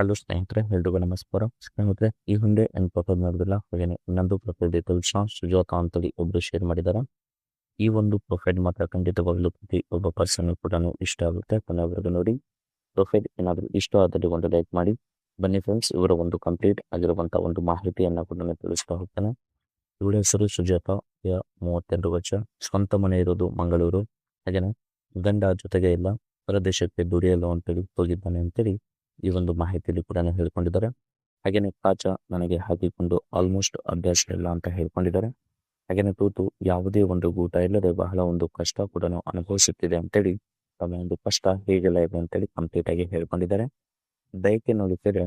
Hello ಸ್ನೇಹಿತರೆ, ಎಲ್ರಿಗೂ ನಮಸ್ಕಾರ. ಸ್ನೇಹಿತರೆ, ಈ ಹಿಂದೆ ಏನು ಪ್ರೊಫೈಲ್ ನೋಡಿದಿಲ್ಲ, ಹಾಗೇನೆ ಇನ್ನೊಂದು ಪ್ರೊಫೈಲ್ ಡೀಟೇಲ್ಸ್ ಸುಜಾತ ಅಂತೇಳಿ ಒಬ್ರು ಶೇರ್ ಮಾಡಿದ್ದಾರೆ. ಈ ಒಂದು ಪ್ರೊಫೈಲ್ ಮಾತ್ರ ಖಂಡಿತವಾಗ್ಲೂ ಪ್ರತಿ ಒಬ್ಬ ಪರ್ಸನ್ ಕೂಡ ಇಷ್ಟ ಆಗುತ್ತೆ. ಕೊನೆವರೆಗೂ ನೋಡಿ. ಪ್ರೊಫೈಲ್ ಏನಾದರೂ ಇಷ್ಟ ಆದಲ್ಲಿ ಒಂದು ಲೈಕ್ ಮಾಡಿ. ಬನ್ನಿ ಫ್ರೆಂಡ್ಸ್, ಇವರ ಒಂದು ಕಂಪ್ಲೀಟ್ ಆಗಿರುವಂತಹ ಒಂದು ಮಾಹಿತಿಯನ್ನ ಕೂಡ ತಿಳಿಸ್ತಾ ಹೋಗ್ತಾನೆ. ಇವಳ ಹೆಸರು ಸುಜಾತ, 32 ವರ್ಷ, ಸ್ವಂತ ಮನೆ ಇರೋದು ಮಂಗಳೂರು. ಹಾಗೇನೆ ಗಂಡ ಜೊತೆಗೆ ಇಲ್ಲ, ಹೊರದೇಶಕ್ಕೆ ದುಡಿಯಲು ಅಂತೇಳಿ ಹೋಗಿದ್ದಾನೆ ಅಂತೇಳಿ ಈ ಒಂದು ಮಾಹಿತಿಯಲ್ಲಿ ಕೂಡ ಹೇಳ್ಕೊಂಡಿದ್ದಾರೆ. ಹಾಗೇನೆ ಕಾಚ ನನಗೆ ಹಾಕಿಕೊಂಡು ಆಲ್ಮೋಸ್ಟ್ ಅಭ್ಯಾಸ ಇಲ್ಲ ಅಂತ ಹೇಳ್ಕೊಂಡಿದ್ದಾರೆ. ಹಾಗೇನೆ ತೂತು ಯಾವುದೇ ಒಂದು ಊಟ ಇಲ್ಲದೆ ಬಹಳ ಒಂದು ಕಷ್ಟ ಕೂಡ ಅನುಭವಿಸುತ್ತಿದೆ ಅಂತೇಳಿ ತಮ್ಮ ಒಂದು ಕಷ್ಟ ಹೇಗೆಲ್ಲ ಇದೆ ಅಂತೇಳಿ ಕಂಪ್ಲೀಟ್ ಆಗಿ ಹೇಳ್ಕೊಂಡಿದ್ದಾರೆ. ದಯಕ್ಕೆ ನೋಡಿದರೆ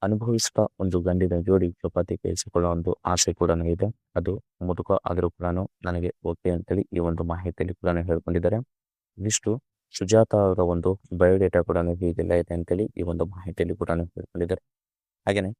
ಅನುಭವಿಸುತ್ತಾ ಒಂದು ಗಂಡಿನ ಜೋಡಿ ಚಪಾತಿ ಕೇಳಿಸಿಕೊಳ್ಳೋ ಒಂದು ಆಸೆ ಕೂಡ ಇದೆ. ಅದು ಮುದುಕ ಆದರೂ ಕೂಡ ನನಗೆ ಓಕೆ ಅಂತೇಳಿ ಈ ಒಂದು ಮಾಹಿತಿಯಲ್ಲಿ ಕೂಡ ಹೇಳ್ಕೊಂಡಿದ್ದಾರೆ. ಇದಿಷ್ಟು ಸುಜಾತ ಅವರ ಒಂದು ಬಯೋಡೇಟಾ ಕೂಡ ಹೀಗೆಲ್ಲ ಇದೆ ಅಂತೇಳಿ ಈ ಒಂದು ಮಾಹಿತಿಯಲ್ಲಿ ಕೂಡ ಹೇಳ್ಕೊಂಡಿದ್ದಾರೆ. ಹಾಗೆಯೇ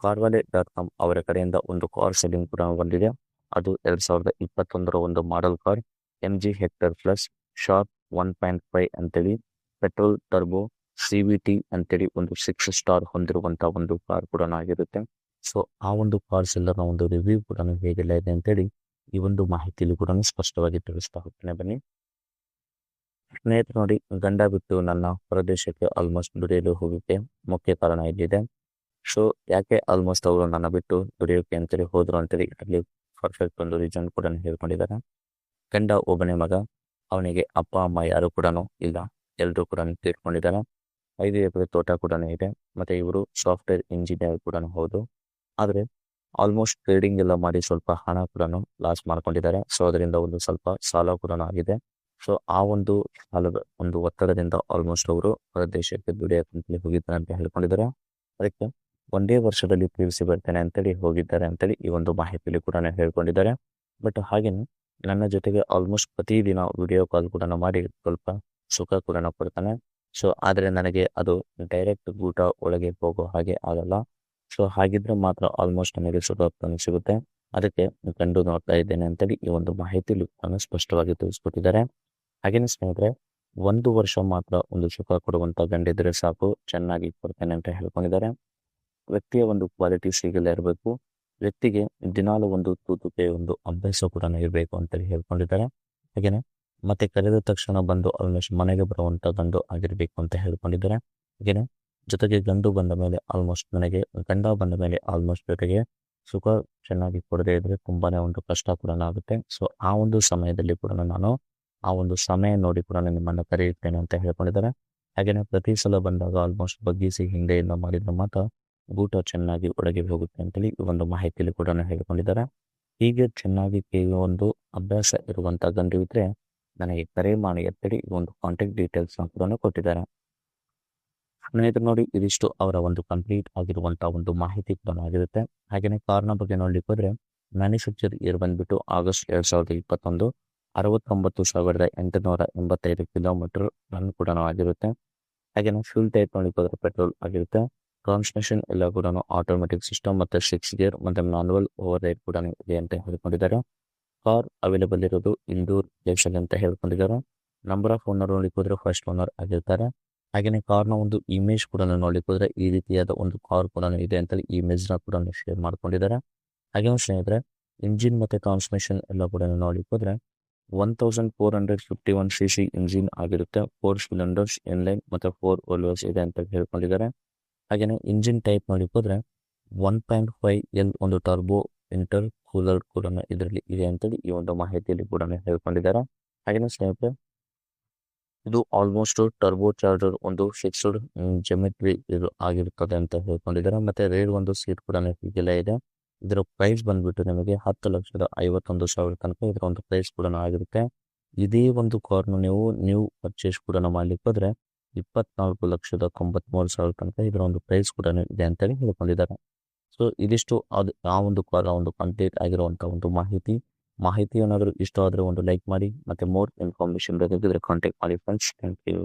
carvale.com ಅವರ ಕಡೆಯಿಂದ ಒಂದು ಕಾರ್ ಸೆಲ್ಲಿಂಗ್ ಕೂಡ ಬಂದಿದೆ. ಅದು 2021 ಒಂದು model car, MG hectare plus, sharp 1.5 ಅಂತೇಳಿ, ಪೆಟ್ರೋಲ್ ಟರ್ಬೋ CVT ಅಂತೇಳಿ ಒಂದು 6 ಸ್ಟಾರ್ ಹೊಂದಿರುವಂತಹ ಒಂದು ಕಾರ್ ಕೂಡ ಆಗಿರುತ್ತೆ. ಸೊ ಆ ಒಂದು ಕಾರ್ ಸೆಲ್ಲರ್ನ ಒಂದು ರಿವ್ಯೂ ಕೂಡ ಹೇಗೆಲ್ಲ ಇದೆ ಅಂತೇಳಿ ಈ ಒಂದು ಮಾಹಿತಿಯಲ್ಲಿ ಕೂಡ ಸ್ಪಷ್ಟವಾಗಿ ತಿಳಿಸ್ತಾ ಹೋಗ್ತೇನೆ. ಬನ್ನಿ ಸ್ನೇಹಿತರು, ನೋಡಿ, ಗಂಡ ಬಿಟ್ಟು ನನ್ನ ಪ್ರದೇಶಕ್ಕೆ ಆಲ್ಮೋಸ್ಟ್ ದುಡಿಯಲು ಹೋಗೋಕ್ಕೆ ಮುಖ್ಯ ಕಾರಣ ಇಲ್ಲಿದೆ. ಸೊ ಯಾಕೆ ಆಲ್ಮೋಸ್ಟ್ ಅವರು ನನ್ನ ಬಿಟ್ಟು ದುಡಿಯೋಕೆ ಅಂತೇಳಿ ಹೋದ್ರು ಅಂತೇಳಿ ಅಲ್ಲಿ ಪರ್ಫೆಕ್ಟ್ ಒಂದು ರೀಸನ್ ಕೂಡ ಹೇಳ್ಕೊಂಡಿದ್ದಾರೆ. ಗಂಡ ಒಬ್ಬನೇ ಮಗ, ಅವನಿಗೆ ಅಪ್ಪ ಅಮ್ಮ ಯಾರು ಕೂಡ ಇಲ್ಲ, ಎಲ್ಲರೂ ಕೂಡ ತೀರ್ಕೊಂಡಿದ್ದಾರೆ. 5 ಎಕರೆ ತೋಟ ಕೂಡ ಇದೆ. ಮತ್ತೆ ಇವರು ಸಾಫ್ಟ್ವೇರ್ ಇಂಜಿನಿಯರ್ ಕೂಡ ಹೌದು. ಆದರೆ ಆಲ್ಮೋಸ್ಟ್ ಟ್ರೇಡಿಂಗ್ ಎಲ್ಲ ಮಾಡಿ ಸ್ವಲ್ಪ ಹಣ ಕೂಡ ಲಾಸ್ ಮಾಡ್ಕೊಂಡಿದ್ದಾರೆ. ಸೊ ಅದರಿಂದ ಒಂದು ಸ್ವಲ್ಪ ಸಾಲ ಕೂಡ ಆಗಿದೆ. ಸೊ ಆ ಒಂದು ಸಾಲದ ಒಂದು ಒತ್ತಡದಿಂದ ಆಲ್ಮೋಸ್ಟ್ ಅವರು ಹೊರದೇಶಕ್ಕೆ ದುಡಿಯಕ್ಕೆ ಹೋಗಿದ್ದಾರೆ ಅಂತ ಹೇಳ್ಕೊಂಡಿದ್ದಾರೆ. ಅದಕ್ಕೆ ಒಂದೇ ವರ್ಷದಲ್ಲಿ PUC ಬರ್ತೇನೆ ಅಂತೇಳಿ ಹೋಗಿದ್ದಾರೆ ಅಂತೇಳಿ ಈ ಒಂದು ಮಾಹಿತಿಯಲ್ಲಿ ಕೂಡ ಹೇಳ್ಕೊಂಡಿದ್ದಾರೆ. ಬಟ್ ಹಾಗೇನೆ ನನ್ನ ಜೊತೆಗೆ ಆಲ್ಮೋಸ್ಟ್ ಪ್ರತಿದಿನ ವಿಡಿಯೋ ಕಾಲ್ ಕೂಡ ಮಾಡಿ ಸ್ವಲ್ಪ ಸುಖ ಕೂಡ ಕೊಡ್ತಾನೆ. ಸೊ ಆದರೆ ನನಗೆ ಅದು ಡೈರೆಕ್ಟ್ ಊಟ ಒಳಗೆ ಹೋಗೋ ಹಾಗೆ ಆಗಲ್ಲ. ಸೊ ಹಾಗಿದ್ರೆ ಮಾತ್ರ ಆಲ್ಮೋಸ್ಟ್ ನನಗೆ ಸುಖ ಸಿಗುತ್ತೆ. ಅದಕ್ಕೆ ಕಂಡು ನೋಡ್ತಾ ಇದ್ದೇನೆ ಅಂತೇಳಿ ಈ ಒಂದು ಮಾಹಿತಿಯಲ್ಲಿ ನಾನು ಸ್ಪಷ್ಟವಾಗಿ ತಿಳಿಸ್ಕೊಟ್ಟಿದ್ದಾರೆ. ಹಾಗೇನೆ ಸ್ನೇಹಿತರೆ, 1 ವರ್ಷ ಮಾತ್ರ ಒಂದು ಸುಖ ಕೊಡುವಂತ ಗಂಡಿದ್ರೆ ಸಾಕು, ಚೆನ್ನಾಗಿ ಕೊಡ್ತೇನೆ ಅಂತ ಹೇಳ್ಕೊಂಡಿದ್ದಾರೆ. ವ್ಯಕ್ತಿಯ ಒಂದು ಕ್ವಾಲಿಟಿ ಸಿಗಲೇ ಇರಬೇಕು. ವ್ಯಕ್ತಿಗೆ ದಿನಾಲು ಒಂದು ತೂತುಕೆ ಒಂದು ಅಭ್ಯಾಸ ಕೂಡ ಇರಬೇಕು ಅಂತೇಳಿ ಹೇಳ್ಕೊಂಡಿದ್ದಾರೆ. ಹಾಗೇನೆ ಮತ್ತೆ ಕರೆದ ತಕ್ಷಣ ಬಂದು ಆಲ್ಮೋಸ್ಟ್ ಮನೆಗೆ ಬರುವಂತ ಗಂಡು ಆಗಿರ್ಬೇಕು ಅಂತ ಹೇಳ್ಕೊಂಡಿದ್ದಾರೆ. ಹಾಗೇನೆ ಜೊತೆಗೆ ಗಂಡು ಬಂದ ಮೇಲೆ ಆಲ್ಮೋಸ್ಟ್ ನನಗೆ ಗಂಡ ಬಂದ ಮೇಲೆ ಆಲ್ಮೋಸ್ಟ್ ಜೊತೆಗೆ ಸುಖ ಚೆನ್ನಾಗಿ ಕೊಡದೇ ಇದ್ರೆ ತುಂಬಾನೇ ಒಂದು ಕಷ್ಟ ಕೂಡ ಆಗುತ್ತೆ. ಸೊ ಆ ಒಂದು ಸಮಯದಲ್ಲಿ ಕೂಡ ನಾನು ಆ ಒಂದು ಸಮಯ ನೋಡಿ ಕೂಡ ನಿಮ್ಮನ್ನು ಕರೆಯುತ್ತೇನೆ ಅಂತ ಹೇಳ್ಕೊಂಡಿದ್ದಾರೆ. ಹಾಗೇನೆ ಪ್ರತಿ ಸಲ ಬಂದಾಗ ಆಲ್ಮೋಸ್ಟ್ ಬಗ್ಗಿಸಿ ಹಿಂದೆಯಿಂದ ಮಾಡಿದ್ರೆ ಮಾತ್ರ ಊಟ ಚೆನ್ನಾಗಿ ಒಳಗೆ ಹೋಗುತ್ತೆ ಅಂತೇಳಿ ಈ ಒಂದು ಮಾಹಿತಿಯಲ್ಲಿ ಕೂಡ ಹೇಳ್ಕೊಂಡಿದ್ದಾರೆ. ಹೀಗೆ ಚೆನ್ನಾಗಿ ಒಂದು ಅಭ್ಯಾಸ ಇರುವಂತ ಗಂಡು ಇದ್ರೆ ನನಗೆ ಕರೆ ಮಾಡಿ ಅಂತೇಳಿ ಈ ಒಂದು ಕಾಂಟ್ಯಾಕ್ಟ್ ಡೀಟೇಲ್ಸ್ ಕೂಡ ಕೊಟ್ಟಿದ್ದಾರೆ. ಸ್ನೇಹಿತರು, ನೋಡಿ, ಇದಿಷ್ಟು ಅವರ ಒಂದು ಕಂಪ್ಲೀಟ್ ಆಗಿರುವಂತಹ ಒಂದು ಮಾಹಿತಿ ಕೂಡ ಆಗಿರುತ್ತೆ. ಹಾಗೇನೆ ಕಾರ್ನ ಬಗ್ಗೆ ನೋಡ್ಲಿಕ್ಕೆ ಹೋದ್ರೆ ಮ್ಯಾನುಫ್ಯಾಕ್ಚರ್ ಇಯರ್ ಬಂದ್ಬಿಟ್ಟು ಆಗಸ್ಟ್ 2021, 69,885 ಕಿಲೋಮೀಟರ್ ರನ್ ಕೂಡ ಆಗಿರುತ್ತೆ. ಹಾಗೇನೆ ಫ್ಯೂಲ್ ಟೈಪ್ ನೋಡ್ಲಿಕ್ಕೆ ಹೋದ್ರೆ ಪೆಟ್ರೋಲ್ ಆಗಿರುತ್ತೆ. ಟ್ರಾನ್ಸ್ಮಿಷನ್ ಎಲ್ಲ ಕೂಡ ಆಟೋಮೆಟಿಕ್ ಸಿಸ್ಟಮ್ ಮತ್ತೆ 6 ಗೇರ್ ಮತ್ತೆ ಮ್ಯಾನುವಲ್ ಓವರ್ ರೈಡ್ ಕೂಡ ಇದೆ ಅಂತ ಹೇಳ್ಕೊಂಡಿದ್ದಾರೆ. ಕಾರ್ ಅವೈಲೇಬಲ್ ಇರೋದು ಇಂದೂರ್ ಜಂಕ್ಷನ್ ಅಂತ ಹೇಳ್ಕೊಂಡಿದ್ದಾರೆ. ನಂಬರ್ ಆಫ್ ಓನರ್ ನೋಡ್ಲಿಕ್ಕೆ ಹೋದ್ರೆ ಫಸ್ಟ್ ಓನರ್ ಆಗಿರ್ತಾರೆ. ಹಾಗೇನೆ ಕಾರ್ನ ಒಂದು ಇಮೇಜ್ ಕೂಡ ನೋಡ್ಲಿಕ್ಕೆ ಹೋದ್ರೆ ಈ ರೀತಿಯಾದ ಒಂದು ಕಾರ್ ಕೂಡ ಇದೆ ಅಂತೇಳಿ ಇಮೇಜ್ನ ಕೂಡ ಶೇರ್ ಮಾಡ್ಕೊಂಡಿದ್ದಾರೆ. ಹಾಗೇನು ಸ್ನೇಹಿತರೆ, ಇಂಜಿನ್ ಮತ್ತೆ ಟ್ರಾನ್ಸ್ಮಿಷನ್ ಎಲ್ಲ ಕೂಡ ನೋಡ್ಲಿಕ್ಕೆ ಹೋದ್ರೆ 1451 cc ಇಂಜಿನ್ ಆಗಿರುತ್ತೆ. 4 ಸಿಲಿಂಡರ್ಸ್ ಇನ್ಲೈನ್ ಮತ್ತೆ 4 ವೋಲ್ವರ್ಸ್ ಇದೆ ಅಂತ ಹೇಳ್ಕೊಂಡಿದ್ದಾರೆ. ಹಾಗೇನೆ ಇಂಜಿನ್ ಟೈಪ್ ನೋಡ್ಲಿಕ್ಕೆ ಹೋದ್ರೆ 1.5L ಒಂದು ಟರ್ಬೋ ಇಂಟರ್ ಕೂಲರ್ ಕೂಡ ಇದರಲ್ಲಿ ಇದೆ ಅಂತೇಳಿ ಈ ಒಂದು ಮಾಹಿತಿಯಲ್ಲಿ ಕೂಡ ಹೇಳ್ಕೊಂಡಿದ್ದಾರೆ. ಹಾಗೇನೆ ಸ್ನೇಹಿತರೆ, ಇದು ಆಲ್ಮೋಸ್ಟ್ ಟರ್ಬೋ ಚಾರ್ಜರ್ ಒಂದು ಫಿಕ್ಸ್ಡ್ ಜೆಮೆಟ್ರಿ ಇದು ಆಗಿರುತ್ತದೆ ಅಂತ ಹೇಳ್ಕೊಂಡಿದ್ದಾರೆ. ಮತ್ತೆ ರೇರ್ ಒಂದು ಸೀಟ್ ಕೂಡ ಹೀಗೆಲ್ಲ ಇದೆ. ಇದರ ಪ್ರೈಸ್ ಬಂದ್ಬಿಟ್ಟು ನಿಮಗೆ 10,51,000 ತನಕ ಇದರ ಒಂದು ಪ್ರೈಸ್ ಕೂಡ ಆಗಿರುತ್ತೆ. ಇದೇ ಒಂದು ಕಾರ್ನ ನೀವು ಪರ್ಚೇಸ್ ಕೂಡ ಮಾಡ್ಲಿಕ್ಕೆ ಹೋದ್ರೆ 24,93,000 ತನಕ ಇದರ ಒಂದು ಪ್ರೈಸ್ ಕೂಡ ಇದೆ ಅಂತೇಳಿ ಹೇಳ್ಕೊಂಡಿದ್ದಾರೆ. ಸೊ ಇದಿಷ್ಟು ಆ ಒಂದು ಕಾರ್ ಒಂದು ಕಂಪ್ಲೀಟ್ ಆಗಿರುವಂಥ ಒಂದು ಮಾಹಿತಿ ಏನಾದರೂ ಇಷ್ಟ ಆದರೆ ಒಂದು ಲೈಕ್ ಮಾಡಿ. ಮತ್ತೆ ಮೋರ್ ಇನ್ಫಾರ್ಮೇಶನ್ ಬೇಕಾಗಿದ್ರೆ ಕಾಂಟ್ಯಾಕ್ಟ್ ಮಾಡಿ ಫ್ರೆಂಡ್ಸ್. Thank you.